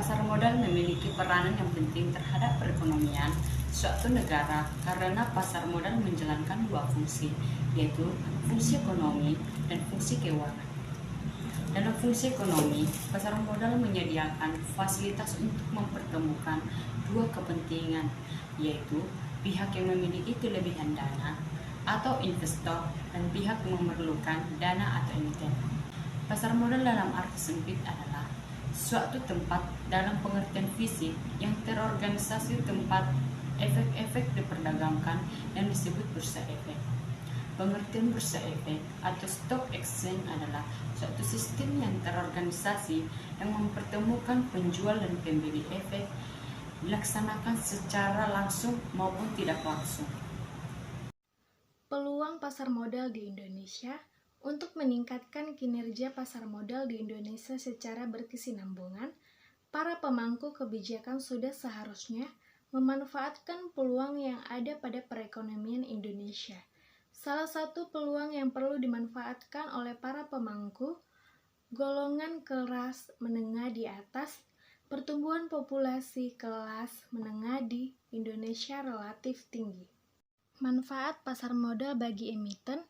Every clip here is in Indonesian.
Pasar modal memiliki peranan yang penting terhadap perekonomian suatu negara karena pasar modal menjalankan dua fungsi, yaitu fungsi ekonomi dan fungsi keuangan. Dalam fungsi ekonomi, pasar modal menyediakan fasilitas untuk mempertemukan dua kepentingan, yaitu pihak yang memiliki kelebihan dana atau investor dan pihak yang memerlukan dana atau emiten. Pasar modal dalam arti sempit adalah suatu tempat dalam pengertian fisik yang terorganisasi tempat efek-efek diperdagangkan yang disebut bursa efek. Pengertian bursa efek atau stock exchange adalah suatu sistem yang terorganisasi yang mempertemukan penjual dan pembeli efek dilaksanakan secara langsung maupun tidak langsung. Peluang pasar modal di Indonesia. Untuk meningkatkan kinerja pasar modal di Indonesia secara berkesinambungan, para pemangku kebijakan sudah seharusnya memanfaatkan peluang yang ada pada perekonomian Indonesia. Salah satu peluang yang perlu dimanfaatkan oleh para pemangku, golongan kelas menengah di atas, pertumbuhan populasi kelas menengah di Indonesia relatif tinggi. Manfaat pasar modal bagi emiten.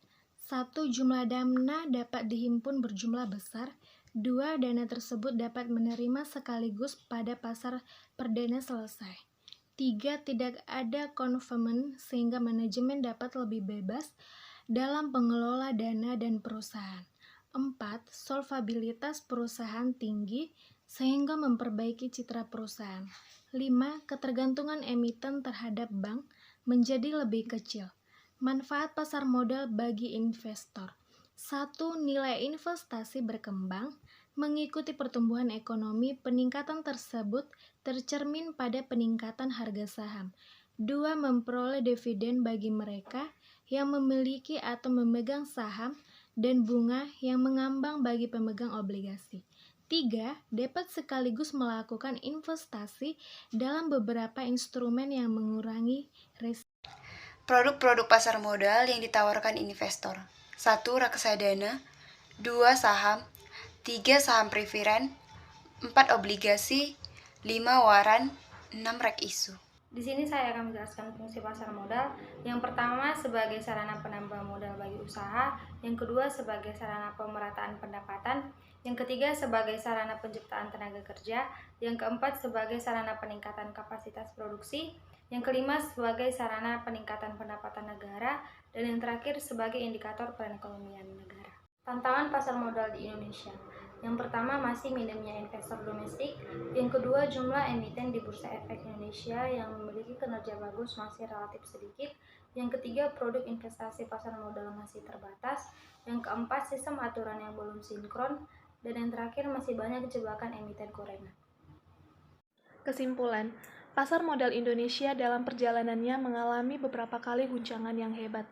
1. Jumlah dana dapat dihimpun berjumlah besar. 2. Dana tersebut dapat menerima sekaligus pada pasar perdana selesai. 3. Tidak ada confinement sehingga manajemen dapat lebih bebas dalam pengelola dana dan perusahaan. 4. Solvabilitas perusahaan tinggi sehingga memperbaiki citra perusahaan. 5. Ketergantungan emiten terhadap bank menjadi lebih kecil. Manfaat pasar modal bagi investor. 1. Nilai investasi berkembang. Mengikuti pertumbuhan ekonomi, peningkatan tersebut tercermin pada peningkatan harga saham. 2. Memperoleh dividen bagi mereka yang memiliki atau memegang saham dan bunga yang mengambang bagi pemegang obligasi. 3. Dapat sekaligus melakukan investasi dalam beberapa instrumen yang mengurangi risiko. Produk-produk pasar modal yang ditawarkan investor. 1. Reksadana. 2. Saham. 3. Saham preferen. 4. Obligasi. 5. Waran. 6. Rek isu. Di sini saya akan menjelaskan fungsi pasar modal. Yang pertama sebagai sarana penambah modal bagi usaha, yang kedua sebagai sarana pemerataan pendapatan, yang ketiga sebagai sarana penciptaan tenaga kerja, yang keempat sebagai sarana peningkatan kapasitas produksi, yang kelima sebagai sarana peningkatan pendapatan negara, dan yang terakhir sebagai indikator perekonomian negara. Tantangan pasar modal di Indonesia. Yang pertama masih minimnya investor domestik, yang kedua jumlah emiten di Bursa Efek Indonesia yang memiliki kinerja bagus masih relatif sedikit, yang ketiga produk investasi pasar modal masih terbatas, yang keempat sistem aturan yang belum sinkron, dan yang terakhir masih banyak jebakan emiten gorengan. Kesimpulan, pasar modal Indonesia dalam perjalanannya mengalami beberapa kali guncangan yang hebat.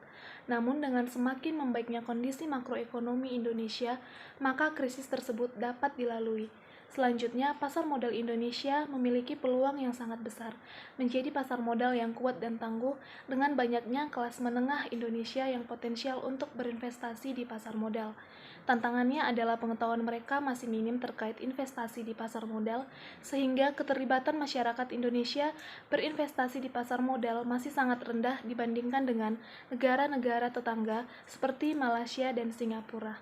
Namun dengan semakin membaiknya kondisi makroekonomi Indonesia, maka krisis tersebut dapat dilalui. Selanjutnya, pasar modal Indonesia memiliki peluang yang sangat besar menjadi pasar modal yang kuat dan tangguh dengan banyaknya kelas menengah Indonesia yang potensial untuk berinvestasi di pasar modal. Tantangannya adalah pengetahuan mereka masih minim terkait investasi di pasar modal, sehingga keterlibatan masyarakat Indonesia berinvestasi di pasar modal masih sangat rendah dibandingkan dengan negara-negara tetangga seperti Malaysia dan Singapura.